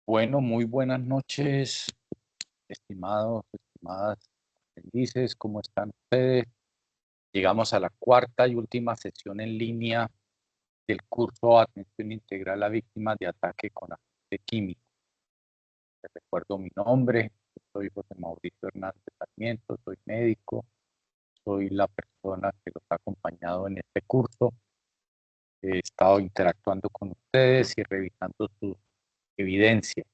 Bueno, muy buenas noches, estimados, estimadas aprendices, ¿cómo están ustedes? Llegamos a la cuarta y última sesión en línea del curso Atención Integral a Víctimas de Ataque con Agente Químico. Les recuerdo mi nombre, soy José Mauricio Hernández Sarmiento, soy médico, soy la persona que los ha acompañado en este curso. He estado interactuando con ustedes y revisando sus evidencias.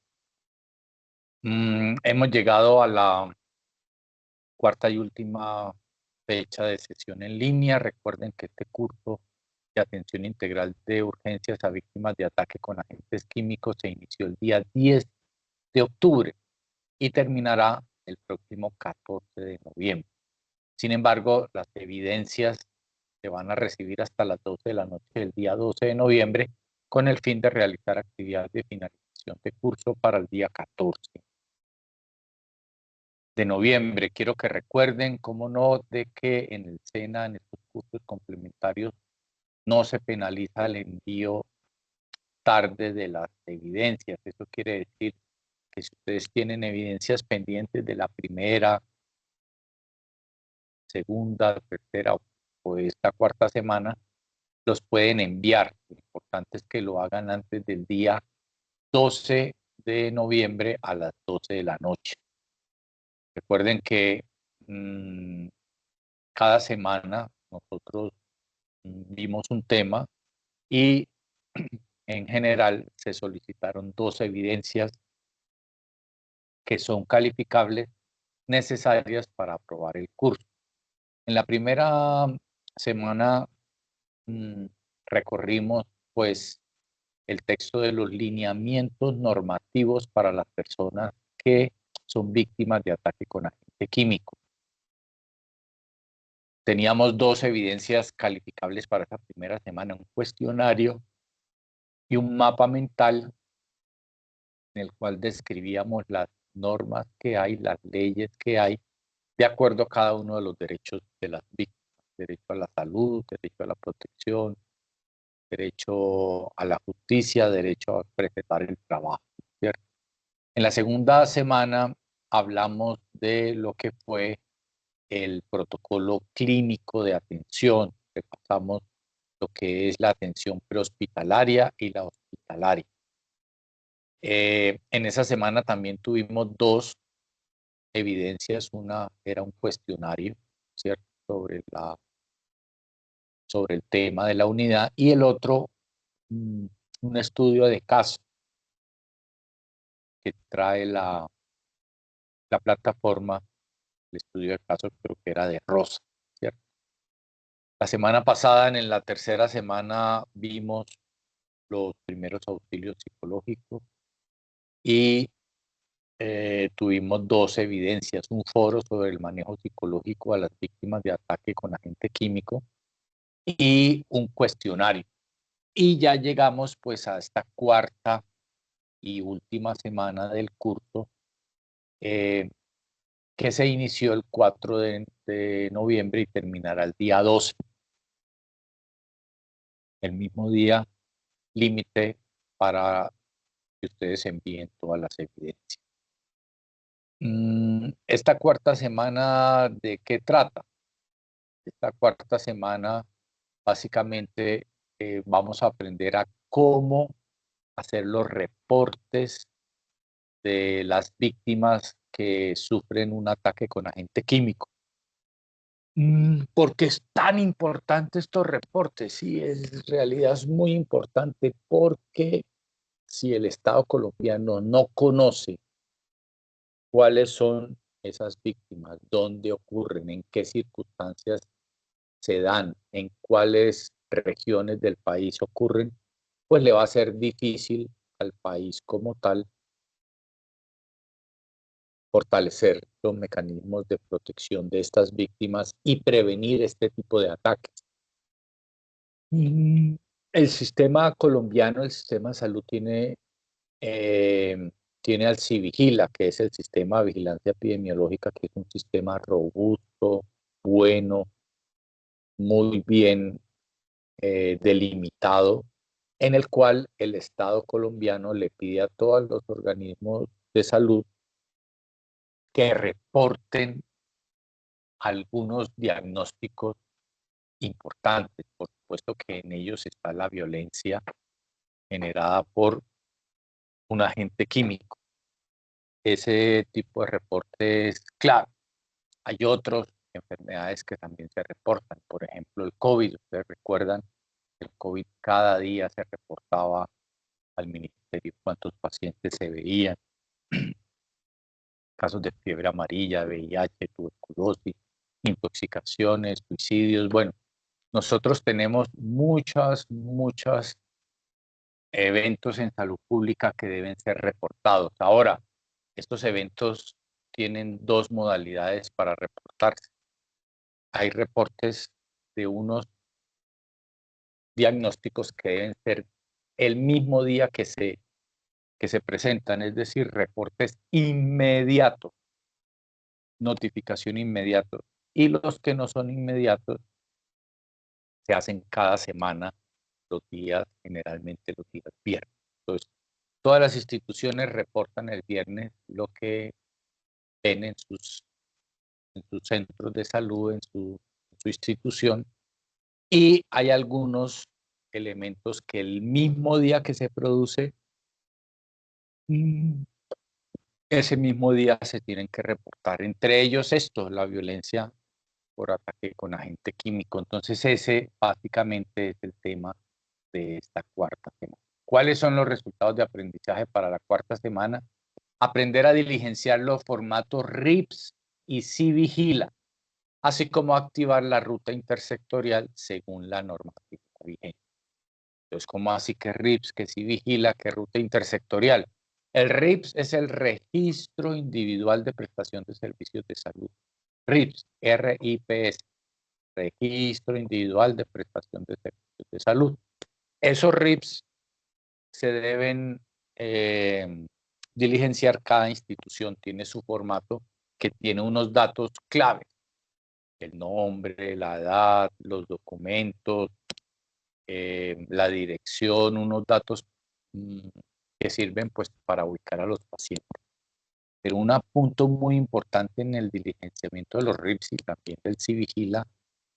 Hemos llegado a la cuarta y última fecha de sesión en línea. Recuerden que este curso de atención integral de urgencias a víctimas de ataque con agentes químicos se inició el día 10 de octubre y terminará el próximo 14 de noviembre. Sin embargo, las evidencias se van a recibir hasta las 12 de la noche del día 12 de noviembre con el fin de realizar actividades de finalización de curso para el día 14 de noviembre. Quiero que recuerden, cómo no, de que en el SENA, en estos cursos complementarios, no se penaliza el envío tarde de las evidencias. Eso quiere decir que si ustedes tienen evidencias pendientes de la primera, segunda, tercera o esta cuarta semana, los pueden enviar. Lo importante es que lo hagan antes del día 12 de noviembre a las 12 de la noche. Recuerden que cada semana nosotros vimos un tema y en general se solicitaron 2 evidencias que son calificables necesarias para aprobar el curso. En la primera semana recorrimos pues el texto de los lineamientos normativos para las personas que son víctimas de ataque con agente químico. Teníamos 2 evidencias calificables para esa primera semana, un cuestionario y un mapa mental en el cual describíamos las normas que hay, las leyes que hay, de acuerdo a cada uno de los derechos de las víctimas: derecho a la salud, derecho a la protección, derecho a la justicia, derecho a preservar el trabajo, ¿cierto? En la segunda semana hablamos de lo que fue el protocolo clínico de atención. Repasamos lo que es la atención prehospitalaria y la hospitalaria. En esa semana también tuvimos 2 evidencias. Una era un cuestionario, ¿cierto?, sobre el tema de la unidad, y el otro, un estudio de caso que trae la plataforma. El estudio de caso creo que era de Rosa, ¿cierto? La semana pasada, en la tercera semana, vimos los primeros auxilios psicológicos y tuvimos 2 evidencias: un foro sobre el manejo psicológico a las víctimas de ataque con agente químico y un cuestionario. Y ya llegamos pues a esta cuarta y última semana del curso, que se inició el 4 de noviembre y terminará el día 12. El mismo día límite para que ustedes envíen todas las evidencias. Esta cuarta semana, ¿de qué trata? Esta cuarta semana, básicamente, vamos a aprender a cómo hacer los reportes de las víctimas que sufren un ataque con agente químico. ¿Por qué es tan importante estos reportes? Sí, en realidad es muy importante, porque si el Estado colombiano no conoce cuáles son esas víctimas, dónde ocurren, en qué circunstancias se dan, en cuáles regiones del país ocurren, pues le va a ser difícil al país como tal fortalecer los mecanismos de protección de estas víctimas y prevenir este tipo de ataques. El sistema colombiano, el sistema de salud, tiene al Civigila, que es el sistema de vigilancia epidemiológica, que es un sistema robusto, bueno, muy bien delimitado, en el cual el Estado colombiano le pide a todos los organismos de salud que reporten algunos diagnósticos importantes. Por supuesto que en ellos está la violencia generada por un agente químico. Ese tipo de reporte es clave. Hay otras enfermedades que también se reportan. Por ejemplo, el COVID. Ustedes recuerdan, el COVID cada día se reportaba al ministerio cuántos pacientes se veían. Casos de fiebre amarilla, VIH, tuberculosis, intoxicaciones, suicidios. Bueno, nosotros tenemos muchos eventos en salud pública que deben ser reportados. Ahora, estos eventos tienen dos modalidades para reportarse. Hay reportes de unos diagnósticos que deben ser el mismo día que se presentan, es decir, reportes inmediatos, notificación inmediata. Y los que no son inmediatos se hacen cada semana, los días, generalmente los días viernes. Entonces, todas las instituciones reportan el viernes lo que ven en sus centros de salud, en su institución, y hay algunos elementos que el mismo día que se produce, ese mismo día se tienen que reportar. Entre ellos esto, la violencia por ataque con agente químico. Entonces ese básicamente es el tema de esta cuarta semana. ¿Cuáles son los resultados de aprendizaje para la cuarta semana? Aprender a diligenciar los formatos RIPS y CIVIGILA, así como activar la ruta intersectorial según la normativa vigente. Entonces, ¿cómo así que RIPS, que CIVIGILA, que ruta intersectorial? El RIPS es el Registro Individual de Prestación de Servicios de Salud. RIPS, R-I-P-S, Registro Individual de Prestación de Servicios de Salud. Esos RIPS se deben diligenciar, cada institución tiene su formato que tiene unos datos claves, el nombre, la edad, los documentos, la dirección, unos datos que sirven pues para ubicar a los pacientes. Pero un punto muy importante en el diligenciamiento de los RIPS y también del CIVIGILA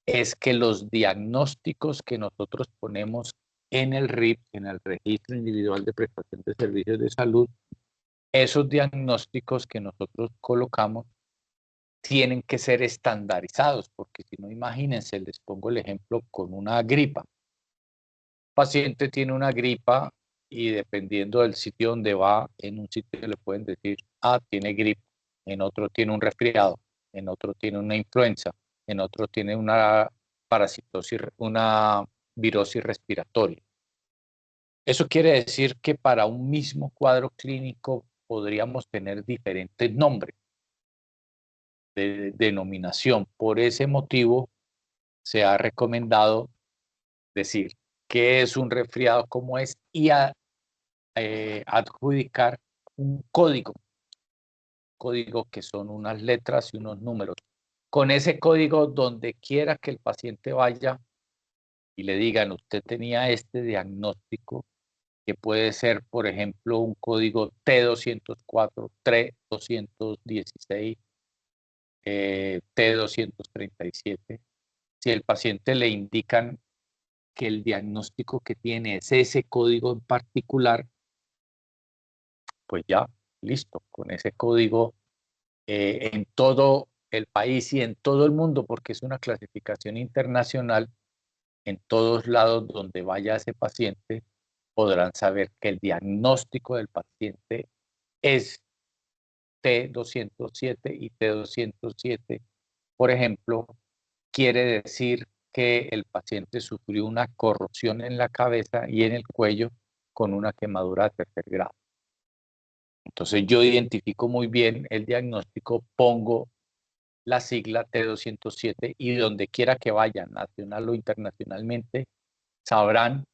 es que los diagnósticos que nosotros ponemos en el RIP, en el Registro Individual de Prestación de Servicios de Salud, esos diagnósticos que nosotros colocamos tienen que ser estandarizados, porque si no, imagínense, les pongo el ejemplo con una gripa. El paciente tiene una gripa y dependiendo del sitio donde va, en un sitio le pueden decir, tiene gripa, en otro tiene un resfriado, en otro tiene una influenza, en otro tiene una parasitosis, una virosis respiratoria. Eso quiere decir que para un mismo cuadro clínico podríamos tener diferentes nombres de denominación. Por ese motivo se ha recomendado decir qué es un resfriado, cómo es, y adjudicar un código que son unas letras y unos números. Con ese código, donde quiera que el paciente vaya y le digan, usted tenía este diagnóstico, que puede ser, por ejemplo, un código T204, T216, T237. Si el paciente le indican que el diagnóstico que tiene es ese código en particular, pues ya, listo, con ese código en todo el país y en todo el mundo, porque es una clasificación internacional, en todos lados donde vaya ese paciente, podrán saber que el diagnóstico del paciente es T207 y T207, por ejemplo, quiere decir que el paciente sufrió una corrosión en la cabeza y en el cuello con una quemadura de tercer grado. Entonces yo identifico muy bien el diagnóstico, pongo la sigla T207 y donde quiera que vayan, nacional o internacionalmente, sabrán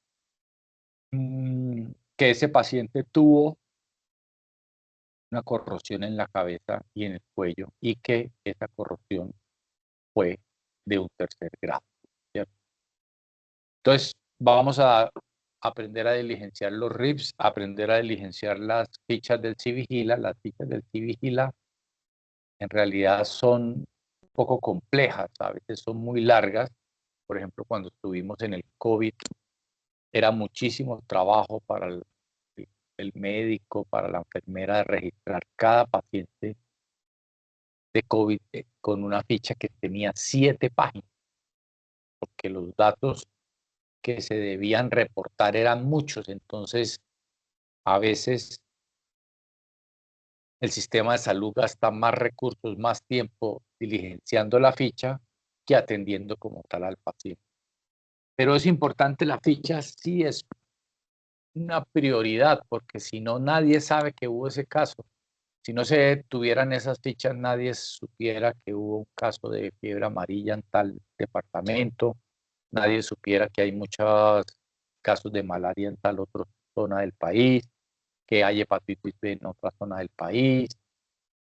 que ese paciente tuvo una corrosión en la cabeza y en el cuello y que esa corrosión fue de un tercer grado, ¿cierto? Entonces, vamos a aprender a diligenciar los RIPs, aprender a diligenciar las fichas del Civigila. Las fichas del Civigila en realidad son un poco complejas, a veces son muy largas. Por ejemplo, cuando estuvimos en el COVID, era muchísimo trabajo para el médico, para la enfermera, de registrar cada paciente de COVID con una ficha que tenía 7 páginas, porque los datos que se debían reportar eran muchos. Entonces, a veces el sistema de salud gasta más recursos, más tiempo diligenciando la ficha que atendiendo como tal al paciente. Pero es importante, la ficha sí es una prioridad, porque si no, nadie sabe que hubo ese caso. Si no se tuvieran esas fichas, nadie supiera que hubo un caso de fiebre amarilla en tal departamento, nadie supiera que hay muchos casos de malaria en tal otra zona del país, que hay hepatitis B en otra zona del país,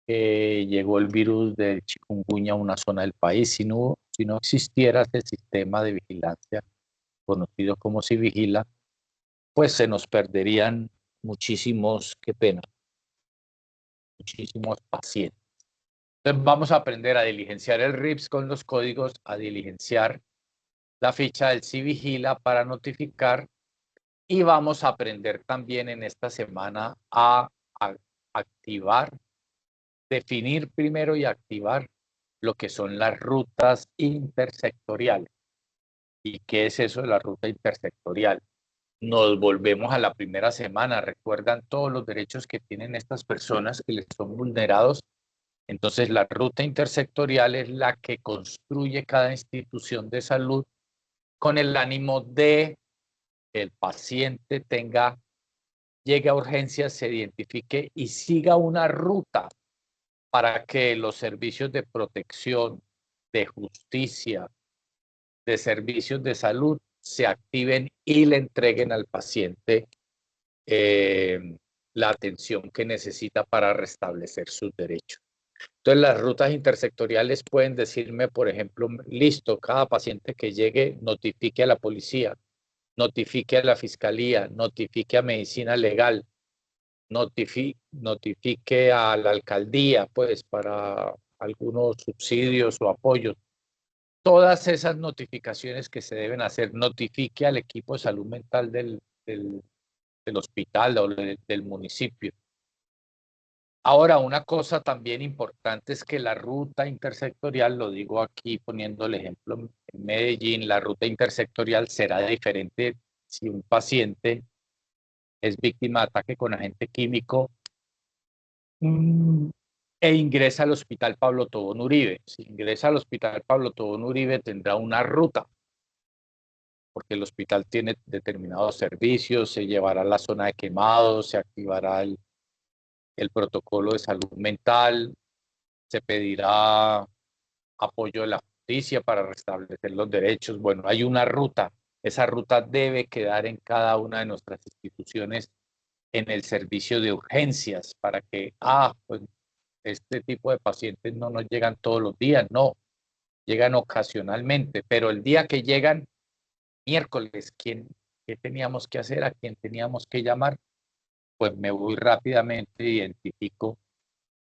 que llegó el virus del chikungunya a una zona del país. Si no existiera ese sistema de vigilancia conocido como Civigila, pues se nos perderían muchísimos, qué pena, muchísimos pacientes. Entonces vamos a aprender a diligenciar el RIPS con los códigos, a diligenciar la ficha del Civigila para notificar, y vamos a aprender también en esta semana a activar, definir primero y activar lo que son las rutas intersectoriales. ¿Y qué es eso de la ruta intersectorial? Nos volvemos a la primera semana. ¿Recuerdan todos los derechos que tienen estas personas que les son vulnerados? Entonces, la ruta intersectorial es la que construye cada institución de salud con el ánimo de que el paciente llegue a urgencias, se identifique y siga una ruta para que los servicios de protección, de justicia, de servicios de salud se activen y le entreguen al paciente la atención que necesita para restablecer sus derechos. Entonces, las rutas intersectoriales pueden decirme, por ejemplo, listo, cada paciente que llegue notifique a la policía, notifique a la fiscalía, notifique a medicina legal, notifique a la alcaldía, pues, para algunos subsidios o apoyos. Todas esas notificaciones que se deben hacer, notifique al equipo de salud mental del hospital o del municipio. Ahora, una cosa también importante es que la ruta intersectorial, lo digo aquí poniendo el ejemplo en Medellín, la ruta intersectorial será diferente si un paciente es víctima de ataque con agente químico e ingresa al Hospital Pablo Tobón Uribe. Si ingresa al Hospital Pablo Tobón Uribe, tendrá una ruta, porque el hospital tiene determinados servicios, se llevará a la zona de quemados, se activará el protocolo de salud mental, se pedirá apoyo de la justicia para restablecer los derechos. Bueno, hay una ruta. Esa ruta debe quedar en cada una de nuestras instituciones en el servicio de urgencias para que, pues este tipo de pacientes no nos llegan todos los días, no, llegan ocasionalmente, pero el día que llegan, miércoles, ¿qué teníamos que hacer? ¿A quién teníamos que llamar? Pues me voy rápidamente, identifico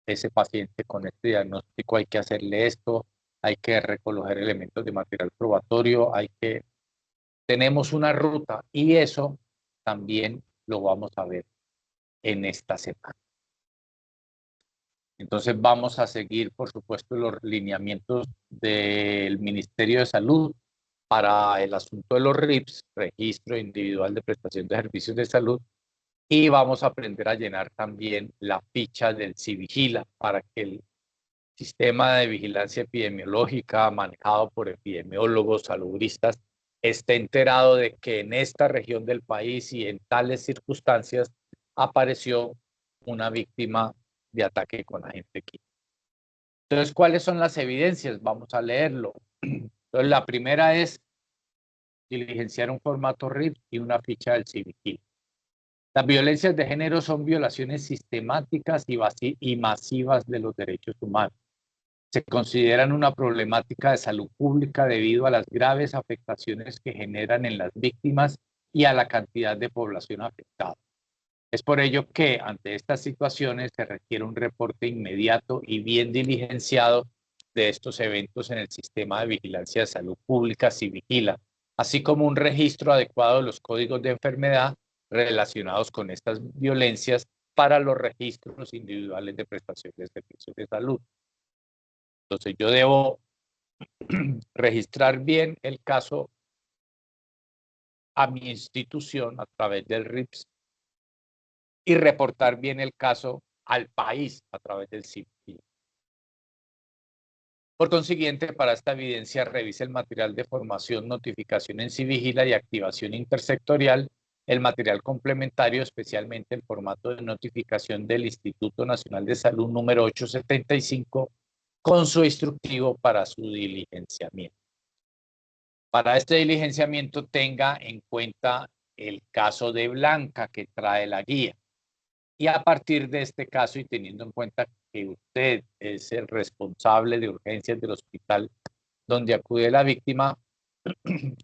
ese paciente con este diagnóstico, hay que hacerle esto, hay que recoger elementos de material probatorio, tenemos una ruta, y eso también lo vamos a ver en esta semana. Entonces vamos a seguir, por supuesto, los lineamientos del Ministerio de Salud para el asunto de los RIPS, Registro Individual de Prestación de Servicios de Salud, y vamos a aprender a llenar también la ficha del Civigila para que el sistema de vigilancia epidemiológica manejado por epidemiólogos, salubristas, esté enterado de que en esta región del país y en tales circunstancias apareció una víctima de ataque con agente químico. Entonces, ¿cuáles son las evidencias? Vamos a leerlo. Entonces, la primera es diligenciar un formato RIP y una ficha del Civigila. Las violencias de género son violaciones sistemáticas y masivas de los derechos humanos. Se consideran una problemática de salud pública debido a las graves afectaciones que generan en las víctimas y a la cantidad de población afectada. Es por ello que ante estas situaciones se requiere un reporte inmediato y bien diligenciado de estos eventos en el sistema de vigilancia de salud pública Civigila, así como un registro adecuado de los códigos de enfermedad relacionados con estas violencias para los registros individuales de prestación de servicios de salud. Entonces yo debo registrar bien el caso a mi institución a través del RIPS y reportar bien el caso al país a través del Civigila. Por consiguiente, para esta evidencia, revise el material de formación, notificación en Civigila y activación intersectorial, el material complementario, especialmente el formato de notificación del Instituto Nacional de Salud número 875, con su instructivo para su diligenciamiento. Para este diligenciamiento tenga en cuenta el caso de Blanca que trae la guía. Y a partir de este caso y teniendo en cuenta que usted es el responsable de urgencias del hospital donde acude la víctima,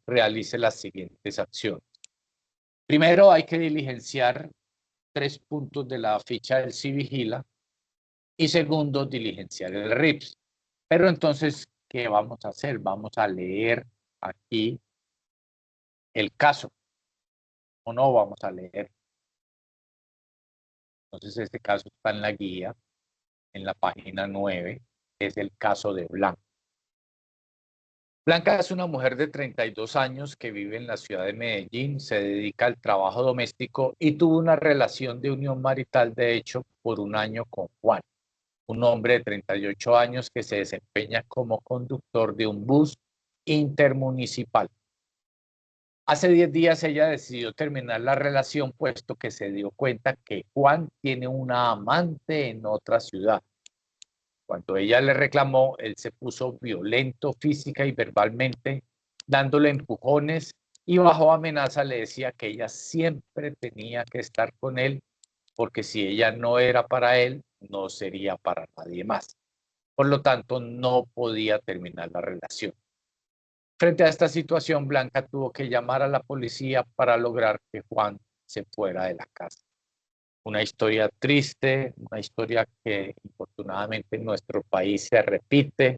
realice las siguientes acciones. Primero, hay que diligenciar 3 puntos de la ficha del Civigila y segundo, diligenciar el RIPS. Pero entonces, ¿qué vamos a hacer? Vamos a leer aquí el caso, o no vamos a leer. Entonces, este caso está en la guía, en la página 9, es el caso de Blanca. Blanca es una mujer de 32 años que vive en la ciudad de Medellín, se dedica al trabajo doméstico y tuvo una relación de unión marital, de hecho, por un año con Juan, un hombre de 38 años que se desempeña como conductor de un bus intermunicipal. Hace 10 días ella decidió terminar la relación puesto que se dio cuenta que Juan tiene una amante en otra ciudad. Cuando ella le reclamó, él se puso violento física y verbalmente, dándole empujones y bajo amenaza le decía que ella siempre tenía que estar con él, porque si ella no era para él, no sería para nadie más. Por lo tanto, no podía terminar la relación. Frente a esta situación, Blanca tuvo que llamar a la policía para lograr que Juan se fuera de la casa. Una historia triste, una historia que infortunadamente en nuestro país se repite.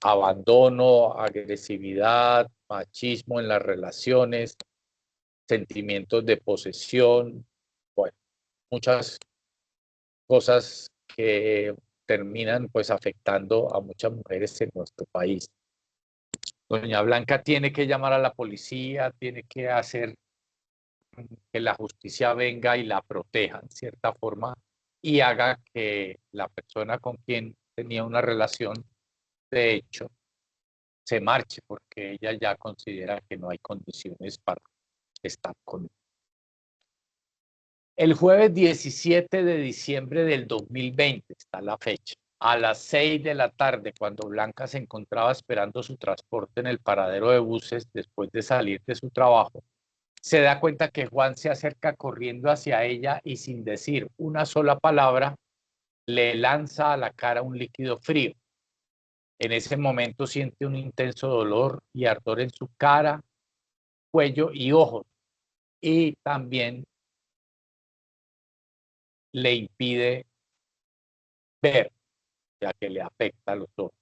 Abandono, agresividad, machismo en las relaciones, sentimientos de posesión, bueno, muchas cosas que terminan pues afectando a muchas mujeres en nuestro país. Doña Blanca tiene que llamar a la policía, tiene que hacer que la justicia venga y la proteja en cierta forma y haga que la persona con quien tenía una relación, de hecho, se marche porque ella ya considera que no hay condiciones para estar con él. El jueves 17 de diciembre del 2020, está la fecha, a las 6 de la tarde, cuando Blanca se encontraba esperando su transporte en el paradero de buses después de salir de su trabajo, se da cuenta que Juan se acerca corriendo hacia ella y sin decir una sola palabra, le lanza a la cara un líquido frío. En ese momento siente un intenso dolor y ardor en su cara, cuello y ojos, y también le impide ver, ya que le afecta a los ojos.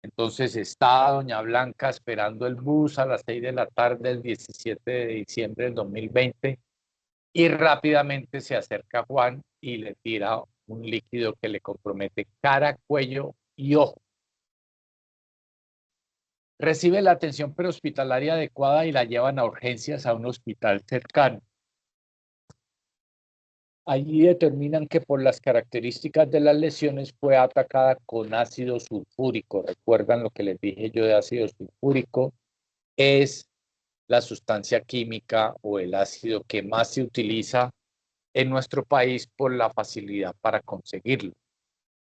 Entonces está doña Blanca esperando el bus a las 6 de la tarde del 17 de diciembre del 2020 y rápidamente se acerca a Juan y le tira un líquido que le compromete cara, cuello y ojo. Recibe la atención prehospitalaria adecuada y la llevan a urgencias a un hospital cercano. Allí determinan que por las características de las lesiones fue atacada con ácido sulfúrico. ¿Recuerdan lo que les dije yo de ácido sulfúrico? Es la sustancia química o el ácido que más se utiliza en nuestro país por la facilidad para conseguirlo.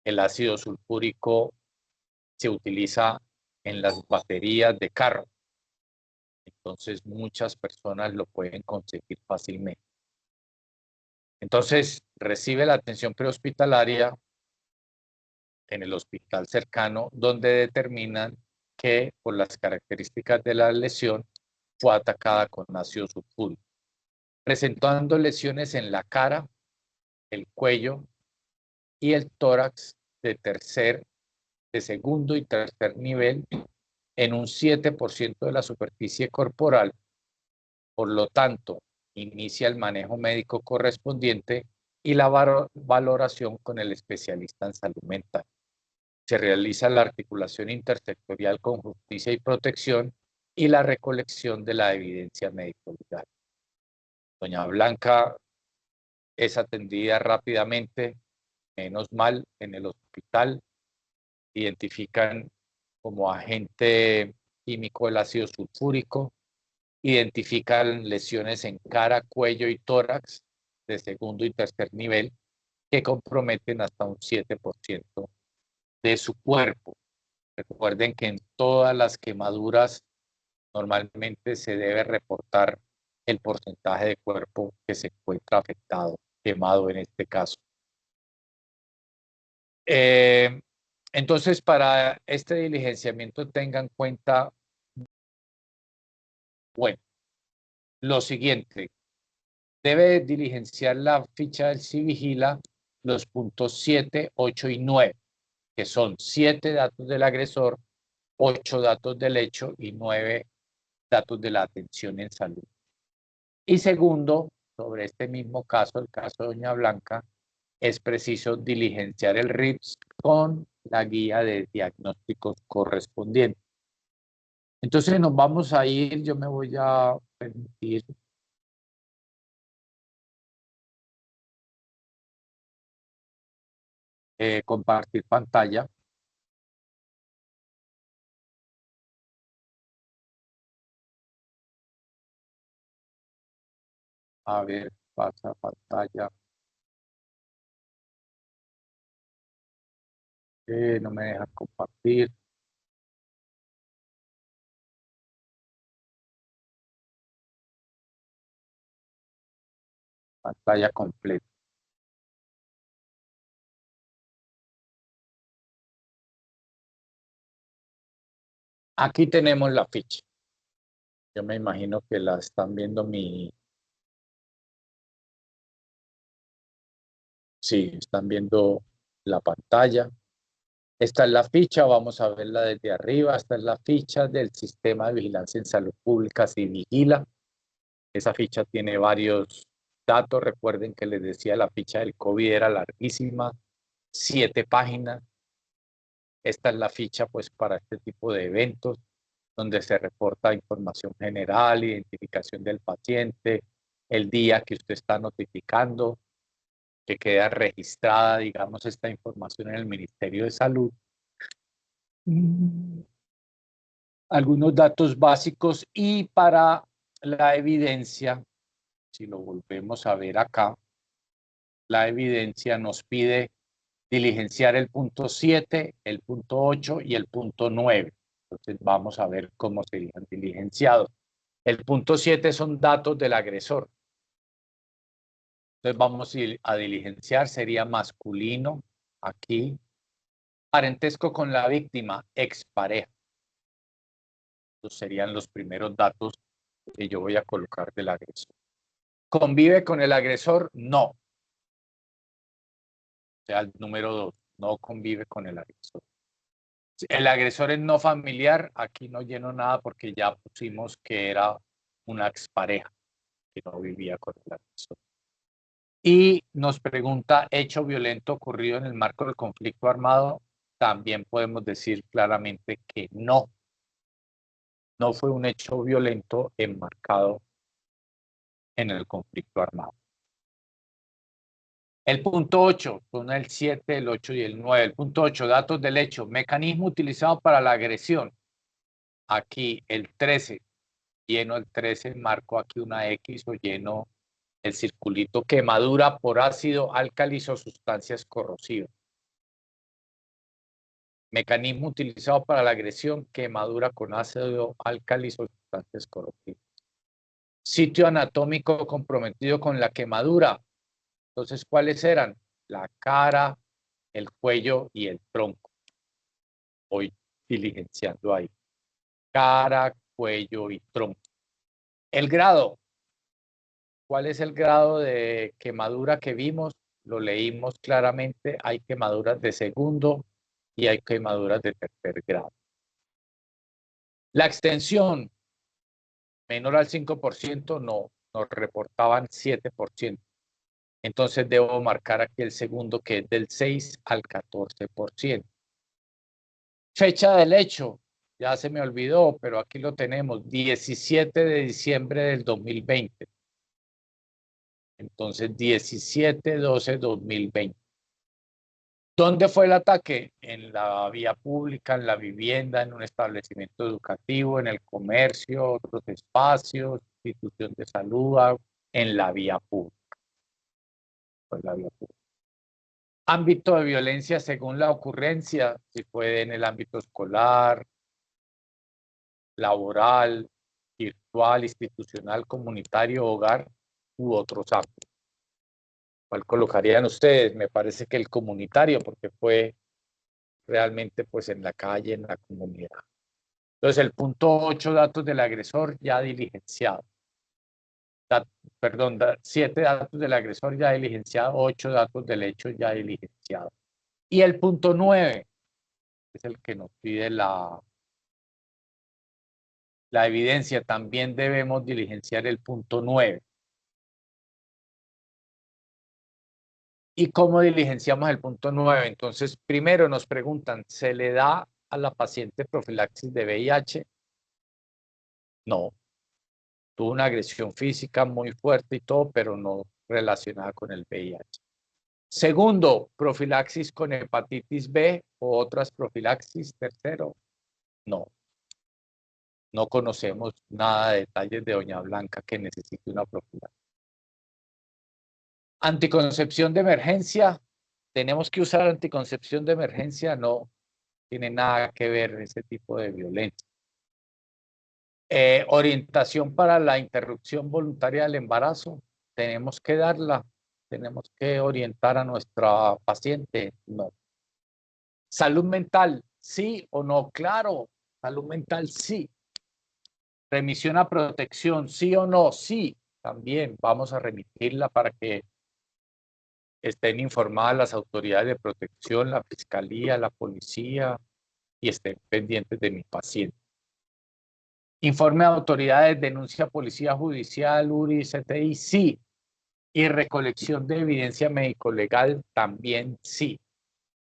El ácido sulfúrico se utiliza en las baterías de carro. Entonces muchas personas lo pueden conseguir fácilmente. Entonces recibe la atención prehospitalaria en el hospital cercano, donde determinan que por las características de la lesión fue atacada con ácido sulfúrico, presentando lesiones en la cara, el cuello y el tórax de segundo y tercer nivel en un 7% de la superficie corporal. Por lo tanto, inicia el manejo médico correspondiente y la valoración con el especialista en salud mental. Se realiza la articulación intersectorial con justicia y protección y la recolección de la evidencia médico-legal. Doña Blanca es atendida rápidamente, menos mal, en el hospital. Identifican como agente químico el ácido sulfúrico, identifican lesiones en cara, cuello y tórax de segundo y tercer nivel que comprometen hasta un 7% de su cuerpo. Recuerden que en todas las quemaduras normalmente se debe reportar el porcentaje de cuerpo que se encuentra afectado, quemado en este caso. Entonces, para este diligenciamiento tengan en cuenta, bueno, lo siguiente. Debe diligenciar la ficha del Civigila los puntos 7, 8 y 9, que son 7 datos del agresor, 8 datos del hecho y 9 datos de la atención en salud. Y segundo, sobre este mismo caso, el caso de Doña Blanca, es preciso diligenciar el RIPS con la guía de diagnósticos correspondiente. Entonces nos vamos a ir, yo me voy a permitir compartir pantalla. A ver, pasa pantalla. No me deja compartir. Pantalla completa. Aquí tenemos la ficha. Yo me imagino que la están viendo Sí, están viendo la pantalla. Esta es la ficha, vamos a verla desde arriba. Esta es la ficha del Sistema de Vigilancia en Salud Pública, Civigila. Esa ficha tiene varios datos. Recuerden que les decía, la ficha del COVID era larguísima, 7 páginas. Esta es la ficha pues para este tipo de eventos, donde se reporta información general, identificación del paciente, el día que usted está notificando, que queda registrada, digamos, esta información en el Ministerio de Salud. Algunos datos básicos y para la evidencia, si lo volvemos a ver acá, la evidencia nos pide diligenciar el punto 7, el punto 8 y el punto 9. Entonces vamos a ver cómo serían diligenciados. El punto 7 son datos del agresor. Entonces vamos a diligenciar, sería masculino, aquí. Parentesco con la víctima, expareja. Estos serían los primeros datos que yo voy a colocar del agresor. ¿Convive con el agresor? No. O sea, el número 2, no convive con el agresor. El agresor es no familiar, aquí no lleno nada porque ya pusimos que era una expareja que no vivía con el agresor. Y nos pregunta, hecho violento ocurrido en el marco del conflicto armado, también podemos decir claramente que no fue un hecho violento enmarcado en el conflicto armado. El punto 8, son el 7, el 8 y el 9. El punto 8, datos del hecho, mecanismo utilizado para la agresión. Aquí el 13, lleno el 13, marco aquí una X o lleno el circulito, quemadura por ácido, álcalis o sustancias corrosivas. Mecanismo utilizado para la agresión, quemadura con ácido, álcalis o sustancias corrosivas. Sitio anatómico comprometido con la quemadura. Entonces, ¿cuáles eran? La cara, el cuello y el tronco. Voy diligenciando ahí. Cara, cuello y tronco. El grado. ¿Cuál es el grado de quemadura que vimos? Lo leímos claramente. Hay quemaduras de segundo y hay quemaduras de tercer grado. La extensión menor al 5%, no, nos reportaban 7%. Entonces debo marcar aquí el segundo, que es del 6 al 14%. Fecha del hecho, ya se me olvidó, pero aquí lo tenemos, 17 de diciembre del 2020. Entonces, 17/12/2020. ¿Dónde fue el ataque? En la vía pública, en la vivienda, en un establecimiento educativo, en el comercio, otros espacios, institución de salud, en la vía pública. Pues la vía pública. Ámbito de violencia según la ocurrencia, si fue en el ámbito escolar, laboral, virtual, institucional, comunitario, hogar u otros ámbitos. ¿Cuál colocarían ustedes? Me parece que el comunitario, porque fue realmente pues en la calle, en la comunidad. Entonces el punto 8, datos del agresor ya diligenciado. Perdón, 7 datos del agresor ya diligenciado, 8 datos del hecho ya diligenciado. Y el punto 9 es el que nos pide la evidencia. También debemos diligenciar el punto 9. ¿Y cómo diligenciamos el punto 9? Entonces, primero nos preguntan, ¿se le da a la paciente profilaxis de VIH? No. Tuvo una agresión física muy fuerte y todo, pero no relacionada con el VIH. Segundo, profilaxis con hepatitis B o otras profilaxis. Tercero, no. No conocemos nada de detalles de doña Blanca que necesite una profilaxis. Anticoncepción de emergencia. ¿Tenemos que usar anticoncepción de emergencia? No tiene nada que ver ese tipo de violencia. Orientación para la interrupción voluntaria del embarazo. Tenemos que darla. Tenemos que orientar a nuestra paciente. No. Salud mental, sí o no. Claro, salud mental, sí. Remisión a protección, sí o no. Sí, también vamos a remitirla para que estén informadas las autoridades de protección, la fiscalía, la policía, y estén pendientes de mi paciente. Informe a autoridades, denuncia a policía judicial, URI, CTI, sí. Y recolección de evidencia médico-legal, también sí.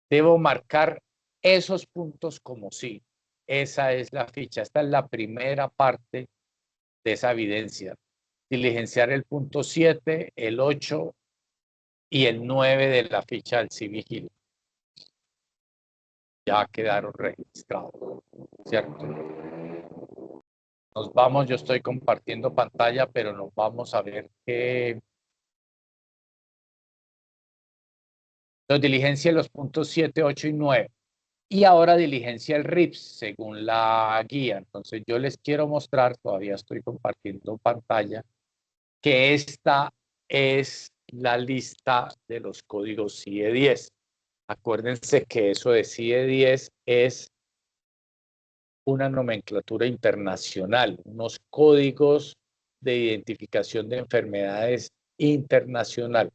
Debo marcar esos puntos como sí. Esa es la ficha. Esta es la primera parte de esa evidencia. Diligenciar el punto 7, el 8 y el 9 de la ficha del CIVIGIL. Ya quedaron registrados, ¿cierto? Nos vamos, yo estoy compartiendo pantalla, pero nos vamos a ver que nos diligencia los puntos 7, 8 y 9. Y ahora diligencia el RIPS según la guía. Entonces yo les quiero mostrar, todavía estoy compartiendo pantalla, que esta es la lista de los códigos CIE 10. Acuérdense que eso de CIE 10 es una nomenclatura internacional, unos códigos de identificación de enfermedades internacional.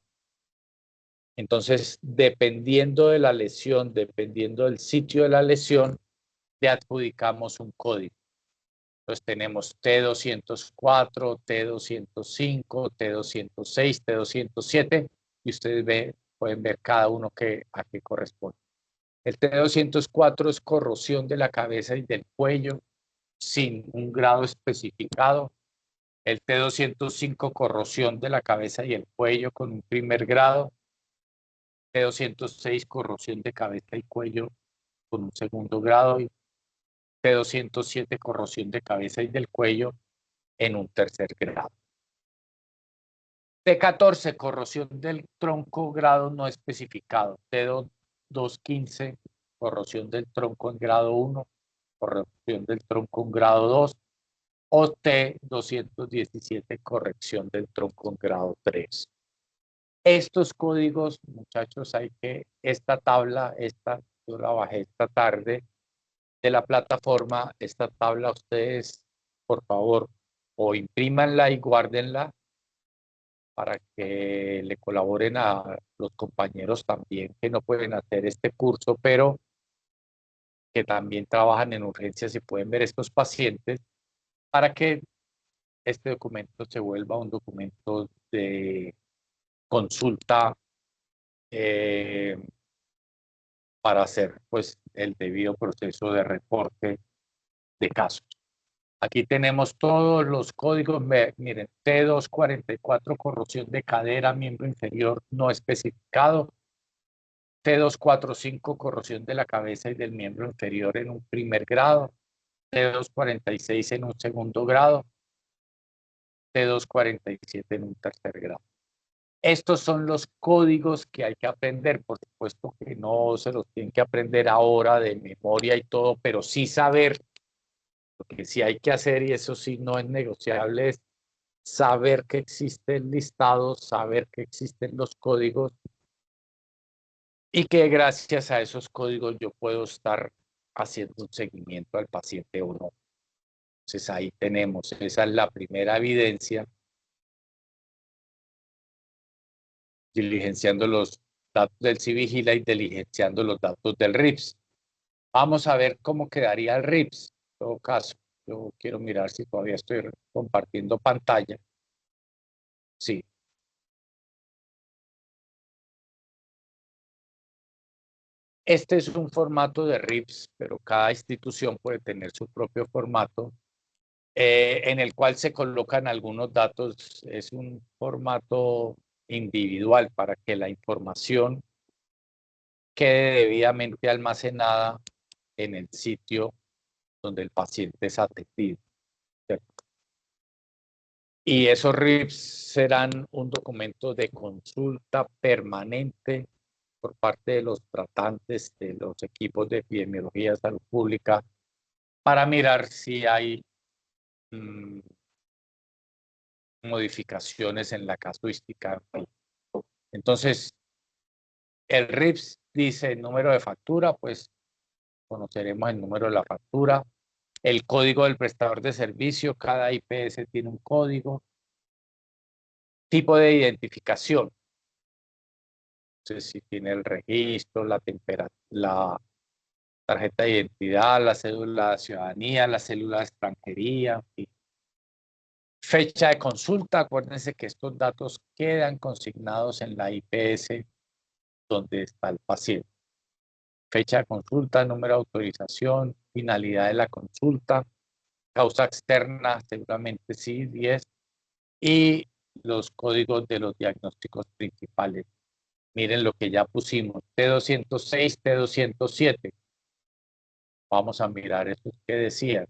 Entonces, dependiendo de la lesión, dependiendo del sitio de la lesión, le adjudicamos un código. Entonces tenemos T204, T205, T206, T207, y ustedes pueden ver cada uno a qué corresponde. El T204 es corrosión de la cabeza y del cuello sin un grado especificado. El T205, corrosión de la cabeza y el cuello con un primer grado. T206, corrosión de cabeza y cuello con un segundo grado. Y T207, corrosión de cabeza y del cuello en un tercer grado. T14, corrosión del tronco, grado no especificado. T215, corrosión del tronco en grado 1, corrosión del tronco en grado 2, o T217, corrección del tronco en grado 3. Estos códigos, muchachos, esta tabla, yo la bajé esta tarde de la plataforma, esta tabla ustedes, por favor, o imprímanla y guárdenla para que le colaboren a los compañeros también que no pueden hacer este curso, pero que también trabajan en urgencias y pueden ver estos pacientes, para que este documento se vuelva un documento de consulta para hacer pues el debido proceso de reporte de casos. Aquí tenemos todos los códigos, miren, T244, corrosión de cadera, miembro inferior no especificado, T245, corrosión de la cabeza y del miembro inferior en un primer grado, T246 en un segundo grado, T247 en un tercer grado. Estos son los códigos que hay que aprender, por supuesto que no se los tienen que aprender ahora de memoria y todo, pero sí saber, lo que sí hay que hacer, y eso sí no es negociable, es saber que existe el listado, saber que existen los códigos y que gracias a esos códigos yo puedo estar haciendo un seguimiento al paciente o no. Entonces ahí tenemos, esa es la primera evidencia, diligenciando los datos del Civigila y diligenciando los datos del RIPS. Vamos a ver cómo quedaría el RIPS. En todo caso, yo quiero mirar si todavía estoy compartiendo pantalla. Sí. Este es un formato de RIPS, pero cada institución puede tener su propio formato, en el cual se colocan algunos datos. Es un formato individual para que la información quede debidamente almacenada en el sitio donde el paciente es atendido, ¿cierto? Y esos RIPS serán un documento de consulta permanente por parte de los tratantes, de los equipos de epidemiología de salud pública, para mirar si hay modificaciones en la casuística. Entonces, el RIPS dice número de factura, pues conoceremos el número de la factura, el código del prestador de servicio, cada IPS tiene un código, tipo de identificación, entonces si tiene el registro, la temperatura, la tarjeta de identidad, la cédula de ciudadanía, la cédula de extranjería, y fecha de consulta. Acuérdense que estos datos quedan consignados en la IPS donde está el paciente. Fecha de consulta, número de autorización, finalidad de la consulta, causa externa, seguramente sí, 10, y los códigos de los diagnósticos principales. Miren lo que ya pusimos, T206, T207. Vamos a mirar esos que decían.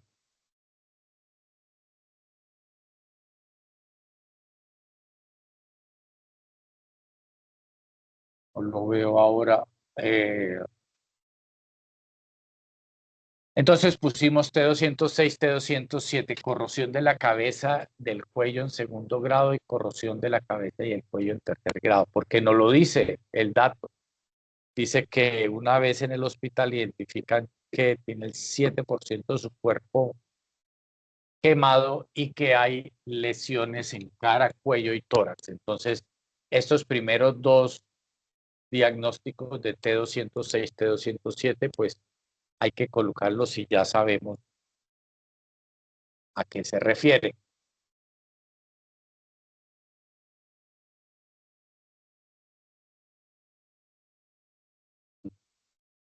No lo veo ahora. Entonces pusimos T206, T207, corrosión de la cabeza, del cuello en segundo grado y corrosión de la cabeza y el cuello en tercer grado, porque no lo dice el dato. Dice que una vez en el hospital identifican que tiene el 7% de su cuerpo quemado y que hay lesiones en cara, cuello y tórax. Entonces, estos primeros dos diagnósticos de T206, T207, pues hay que colocarlos y ya sabemos a qué se refiere.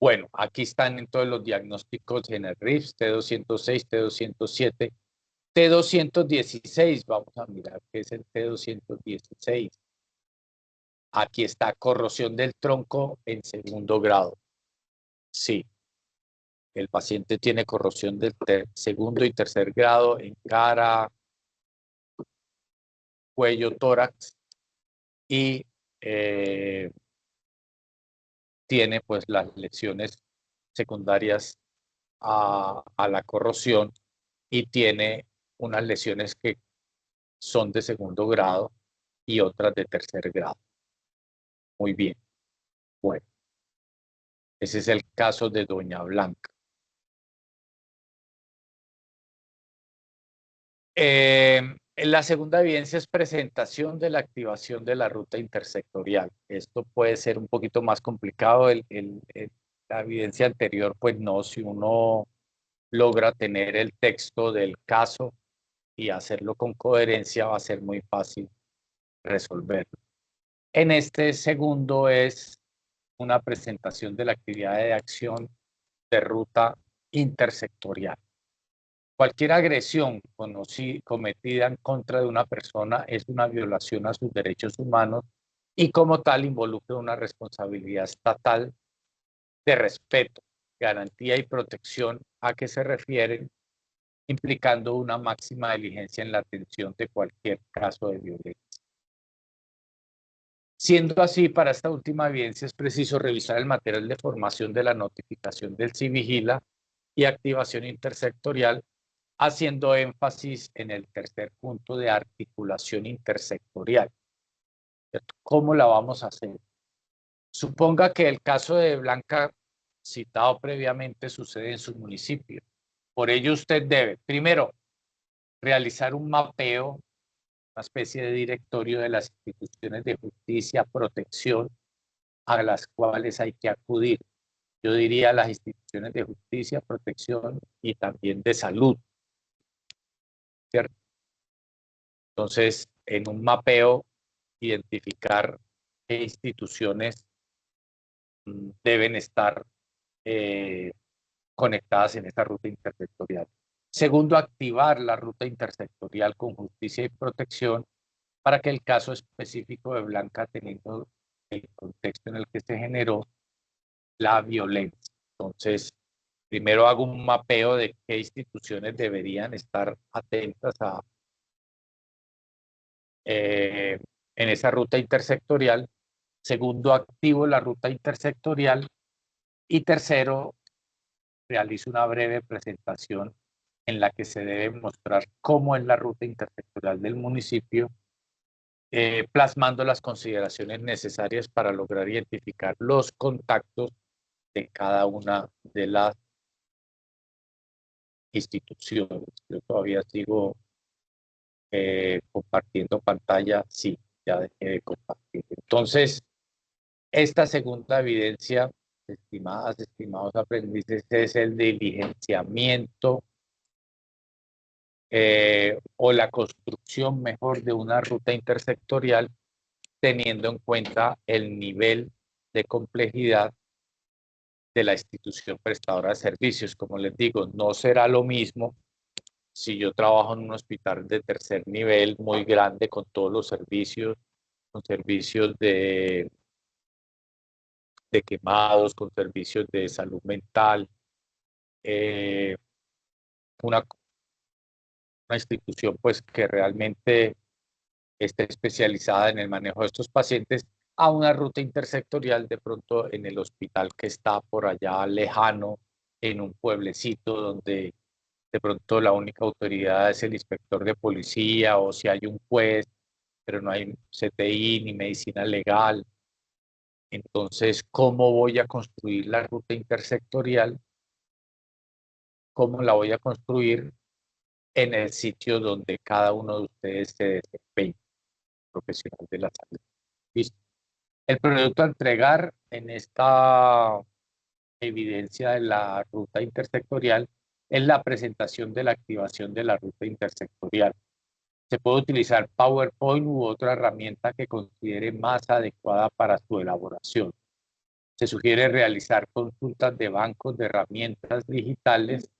Bueno, aquí están en todos los diagnósticos en el RIFS, T206, T207, T216, vamos a mirar qué es el T216. Aquí está corrosión del tronco en segundo grado. Sí, el paciente tiene corrosión del segundo y tercer grado en cara, cuello, tórax y tiene pues las lesiones secundarias a la corrosión y tiene unas lesiones que son de segundo grado y otras de tercer grado. Muy bien. Bueno, ese es el caso de Doña Blanca. La segunda evidencia es presentación de la activación de la ruta intersectorial. Esto puede ser un poquito más complicado. La evidencia anterior, pues no, si uno logra tener el texto del caso y hacerlo con coherencia, va a ser muy fácil resolverlo. En este segundo es una presentación de la actividad de acción de ruta intersectorial. Cualquier agresión cometida en contra de una persona es una violación a sus derechos humanos y como tal involucra una responsabilidad estatal de respeto, garantía y protección a que se refieren, implicando una máxima diligencia en la atención de cualquier caso de violencia. Siendo así, para esta última evidencia es preciso revisar el material de formación de la notificación del CIVIGILA y activación intersectorial, haciendo énfasis en el tercer punto de articulación intersectorial. ¿Cómo la vamos a hacer? Suponga que el caso de Blanca citado previamente sucede en su municipio. Por ello usted debe, primero, realizar un mapeo, una especie de directorio de las instituciones de justicia, protección a las cuales hay que acudir. Yo diría las instituciones de justicia, protección y también de salud, ¿cierto? Entonces, en un mapeo, identificar qué instituciones deben estar conectadas en esta ruta intersectorial. Segundo, activar la ruta intersectorial con justicia y protección para que el caso específico de Blanca, teniendo el contexto en el que se generó la violencia. Entonces, primero hago un mapeo de qué instituciones deberían estar atentas en esa ruta intersectorial. Segundo, activo la ruta intersectorial. Y tercero, realizo una breve presentación en la que se debe mostrar cómo es la ruta intersectorial del municipio, plasmando las consideraciones necesarias para lograr identificar los contactos de cada una de las instituciones. Yo todavía sigo compartiendo pantalla. Sí, ya dejé de compartir. Entonces, esta segunda evidencia, estimadas, estimados aprendices, es el diligenciamiento o la construcción mejor de una ruta intersectorial, teniendo en cuenta el nivel de complejidad de la institución prestadora de servicios. Como les digo, no será lo mismo si yo trabajo en un hospital de tercer nivel muy grande con todos los servicios, con servicios de quemados, con servicios de salud mental, una institución pues que realmente esté especializada en el manejo de estos pacientes, a una ruta intersectorial de pronto en el hospital que está por allá lejano, en un pueblecito donde de pronto la única autoridad es el inspector de policía o si hay un juez, pero no hay CTI ni medicina legal. Entonces, ¿cómo voy a construir la ruta intersectorial? ¿Cómo la voy a construir en el sitio donde cada uno de ustedes se desempeña, profesional de la salud? ¿Listo? El producto a entregar en esta evidencia de la ruta intersectorial es la presentación de la activación de la ruta intersectorial. Se puede utilizar PowerPoint u otra herramienta que considere más adecuada para su elaboración. Se sugiere realizar consultas de bancos de herramientas digitales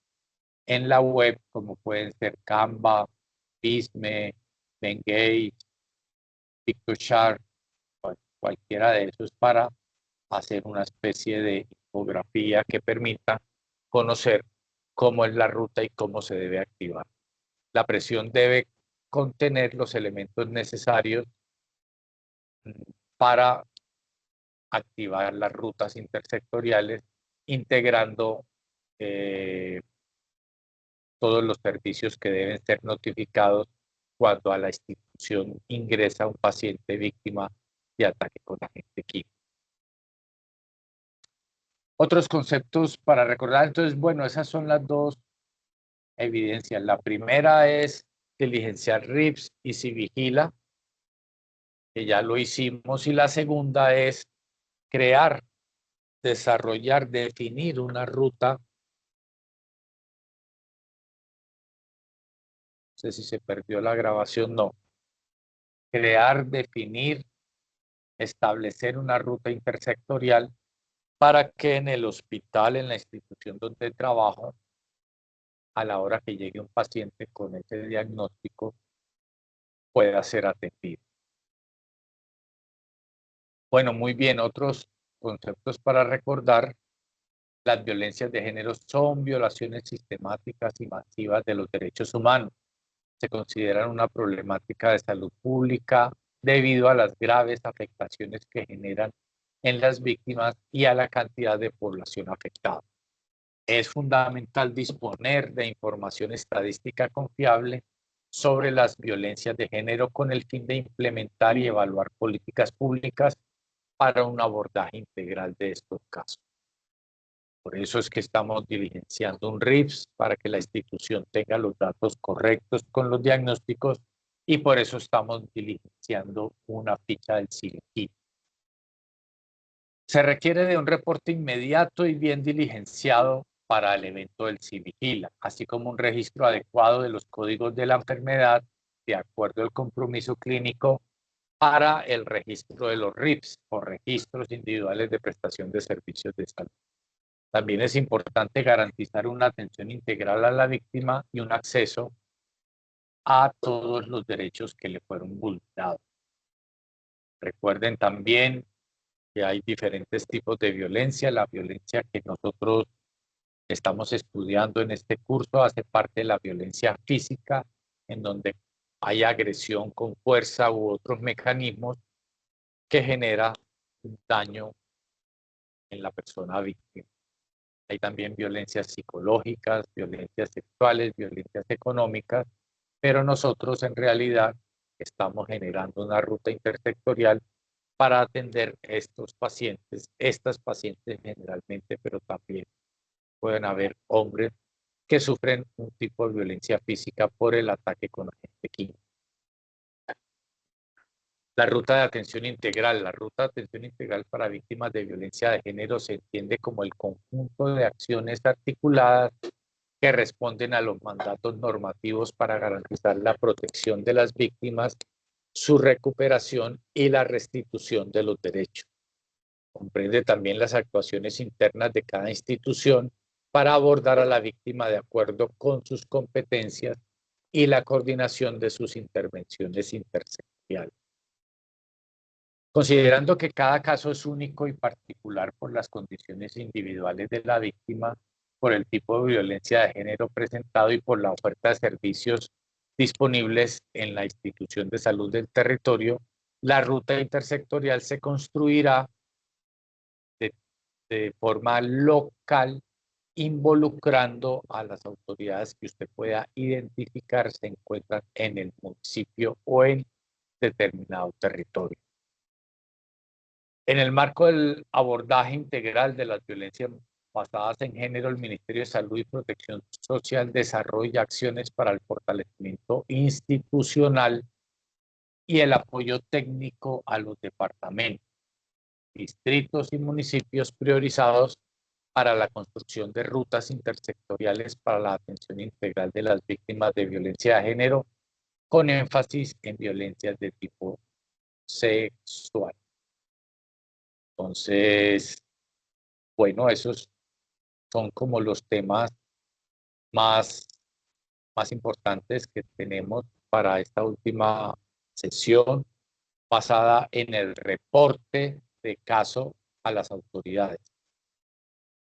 en la web, como pueden ser Canva, Visme, Bengage, Pictochart, cualquiera de esos, para hacer una especie de infografía que permita conocer cómo es la ruta y cómo se debe activar. La presión debe contener los elementos necesarios para activar las rutas intersectoriales, integrando todos los servicios que deben ser notificados cuando a la institución ingresa un paciente víctima de ataque con agente químico. Otros conceptos para recordar, entonces, bueno, esas son las dos evidencias. La primera es diligenciar RIPS y Civigila, que ya lo hicimos, y la segunda es crear, desarrollar, definir una ruta. No sé si se perdió la grabación, no. Crear, definir, establecer una ruta intersectorial para que en el hospital, en la institución donde trabajo, a la hora que llegue un paciente con ese diagnóstico, pueda ser atendido. Bueno, muy bien, otros conceptos para recordar. Las violencias de género son violaciones sistemáticas y masivas de los derechos humanos. Se consideran una problemática de salud pública debido a las graves afectaciones que generan en las víctimas y a la cantidad de población afectada. Es fundamental disponer de información estadística confiable sobre las violencias de género con el fin de implementar y evaluar políticas públicas para un abordaje integral de estos casos. Por eso es que estamos diligenciando un RIPS para que la institución tenga los datos correctos con los diagnósticos y por eso estamos diligenciando una ficha del CIVIGILA. Se requiere de un reporte inmediato y bien diligenciado para el evento del CIVIGILA, así como un registro adecuado de los códigos de la enfermedad de acuerdo al compromiso clínico para el registro de los RIPS o registros individuales de prestación de servicios de salud. También es importante garantizar una atención integral a la víctima y un acceso a todos los derechos que le fueron vulnerados. Recuerden también que hay diferentes tipos de violencia. La violencia que nosotros estamos estudiando en este curso hace parte de la violencia física, en donde hay agresión con fuerza u otros mecanismos que genera un daño en la persona víctima. Hay también violencias psicológicas, violencias sexuales, violencias económicas, pero nosotros en realidad estamos generando una ruta intersectorial para atender estos pacientes, estas pacientes generalmente, pero también pueden haber hombres que sufren un tipo de violencia física por el ataque con agente químico. La ruta de atención integral. La ruta de atención integral para víctimas de violencia de género se entiende como el conjunto de acciones articuladas que responden a los mandatos normativos para garantizar la protección de las víctimas, su recuperación y la restitución de los derechos. Comprende también las actuaciones internas de cada institución para abordar a la víctima de acuerdo con sus competencias y la coordinación de sus intervenciones intersectoriales. Considerando que cada caso es único y particular por las condiciones individuales de la víctima, por el tipo de violencia de género presentado y por la oferta de servicios disponibles en la institución de salud del territorio, la ruta intersectorial se construirá de forma local, involucrando a las autoridades que usted pueda identificar se encuentran en el municipio o en determinado territorio. En el marco del abordaje integral de las violencias basadas en género, el Ministerio de Salud y Protección Social desarrolla acciones para el fortalecimiento institucional y el apoyo técnico a los departamentos, distritos y municipios priorizados para la construcción de rutas intersectoriales para la atención integral de las víctimas de violencia de género, con énfasis en violencias de tipo sexual. Entonces, bueno, esos son como los temas más importantes que tenemos para esta última sesión, basada en el reporte de caso a las autoridades.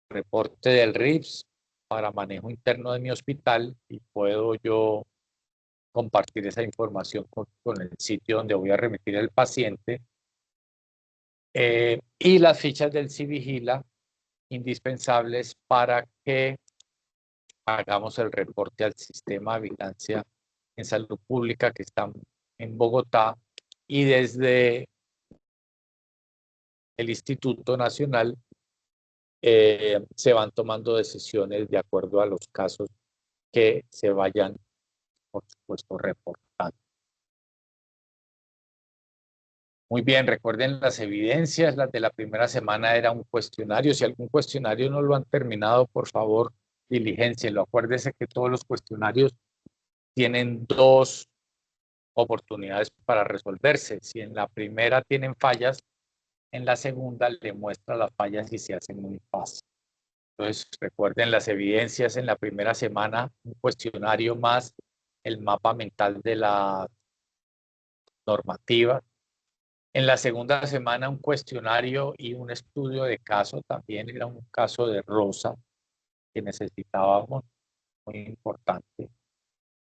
Reporte del RIPS para manejo interno de mi hospital y puedo yo compartir esa información con el sitio donde voy a remitir el paciente. Y las fichas del CIVIGILA indispensables para que hagamos el reporte al sistema de vigilancia en salud pública que está en Bogotá y desde el Instituto Nacional se van tomando decisiones de acuerdo a los casos que se vayan por supuesto, reportando. Muy bien, recuerden las evidencias, las de la primera semana era un cuestionario. Si algún cuestionario no lo han terminado, por favor, diligéncienlo. Acuérdense que todos los cuestionarios tienen dos oportunidades para resolverse. Si en la primera tienen fallas, en la segunda le muestra las fallas y se hace muy fácil. Entonces, recuerden las evidencias en la primera semana, un cuestionario más el mapa mental de la normativa. En la segunda semana, un cuestionario y un estudio de caso. También era un caso de Rosa que necesitábamos, muy importante.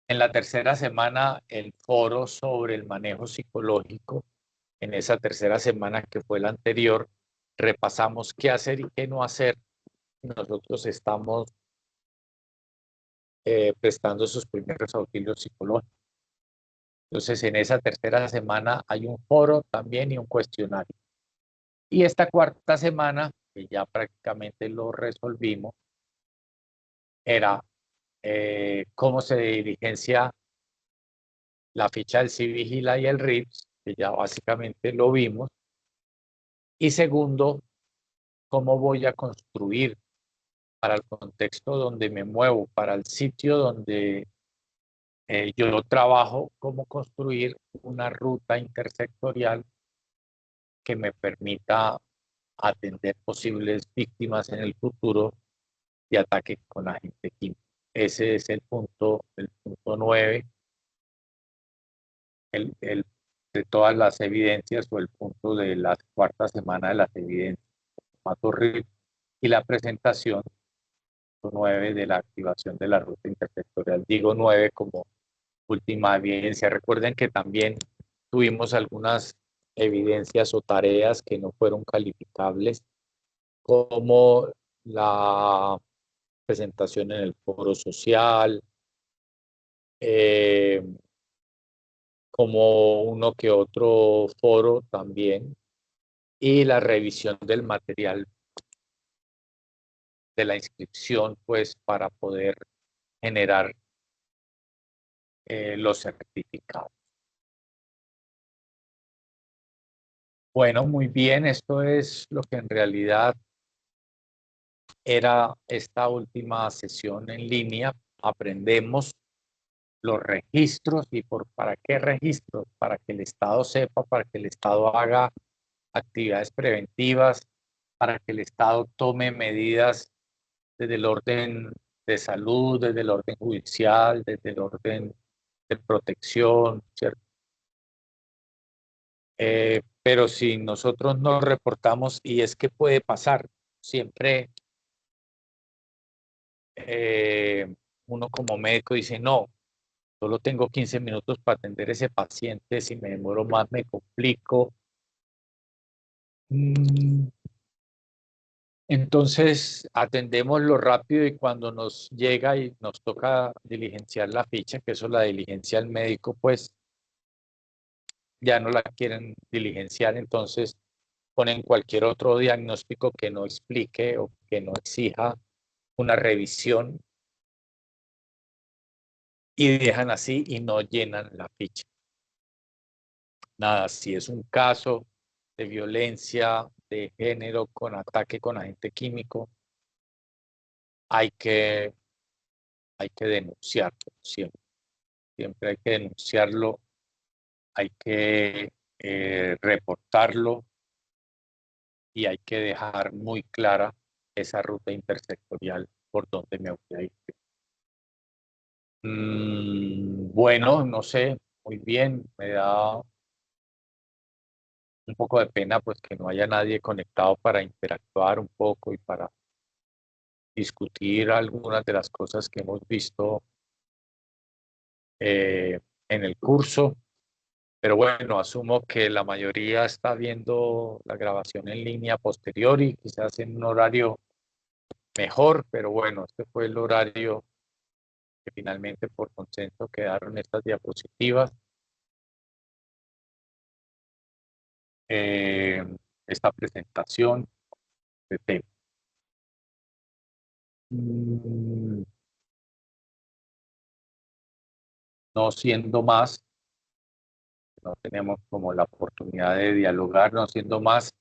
En la tercera semana, el foro sobre el manejo psicológico. En esa tercera semana que fue la anterior, repasamos qué hacer y qué no hacer. Nosotros estamos prestando sus primeros auxilios psicológicos. Entonces, en esa tercera semana hay un foro también y un cuestionario. Y esta cuarta semana, que ya prácticamente lo resolvimos, era cómo se diligencia la ficha del Civigila y el RIPS, que ya básicamente lo vimos. Y segundo, cómo voy a construir para el contexto donde me muevo, para el sitio donde yo trabajo, cómo construir una ruta intersectorial que me permita atender posibles víctimas en el futuro de ataque con agente químico. Ese es el punto 9, de todas las evidencias o el punto de la cuarta semana de las evidencias. Y la presentación 9 de la activación de la ruta intersectorial. Digo 9 como última evidencia. Recuerden que también tuvimos algunas evidencias o tareas que no fueron calificables, como la presentación en el foro social, como uno que otro foro también, y la revisión del material de la inscripción, pues para poder generar los certificados. Bueno, muy bien, esto es lo que en realidad era esta última sesión en línea. Aprendemos los registros y para qué registros, para que el Estado sepa, para que el Estado haga actividades preventivas, para que el Estado tome medidas desde el orden de salud, desde el orden judicial, desde el orden de protección, ¿cierto? Pero si nosotros no reportamos, y es que puede pasar, siempre uno como médico dice, no, solo tengo 15 minutos para atender a ese paciente, si me demoro más me complico. Entonces atendemos lo rápido y cuando nos llega y nos toca diligenciar la ficha, que eso es la diligencia del médico, pues ya no la quieren diligenciar, entonces ponen cualquier otro diagnóstico que no explique o que no exija una revisión y dejan así y no llenan la ficha. Nada, si es un caso de violencia de género con ataque con agente químico, hay que denunciarlo siempre. Siempre hay que denunciarlo, hay que reportarlo y hay que dejar muy clara esa ruta intersectorial por donde me voy a ir. Bueno, no sé, muy bien, me da un poco de pena pues que no haya nadie conectado para interactuar un poco y para discutir algunas de las cosas que hemos visto en el curso. Pero bueno, asumo que la mayoría está viendo la grabación en línea posterior y quizás en un horario mejor, pero bueno, este fue el horario que finalmente por consenso quedaron estas diapositivas. Esta presentación de tema. no siendo más, no tenemos como la oportunidad de dialogar, no siendo más,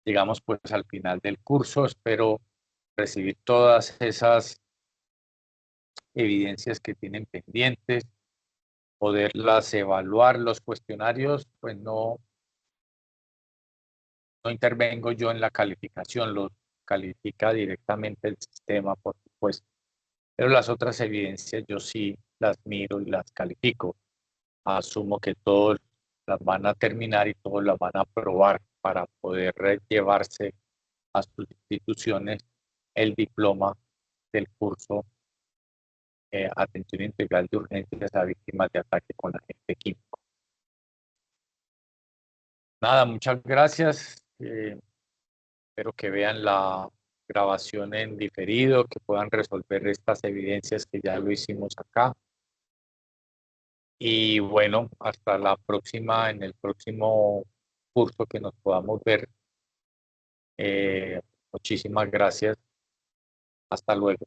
llegamos pues al final del curso. Espero recibir todas esas evidencias que tienen pendientes, poderlas evaluar. Los cuestionarios, pues no intervengo yo en la calificación, los califica directamente el sistema, por supuesto. Pero las otras evidencias yo sí las miro y las califico. Asumo que todos las van a terminar y todos las van a aprobar para poder llevarse a sus instituciones el diploma del curso Atención Integral de Urgencias a Víctimas de Ataque con Agente Químico. Nada, muchas gracias. Espero que vean la grabación en diferido, que puedan resolver estas evidencias que ya lo hicimos acá. Y bueno, hasta la próxima, en el próximo curso que nos podamos ver. Muchísimas gracias. Hasta luego.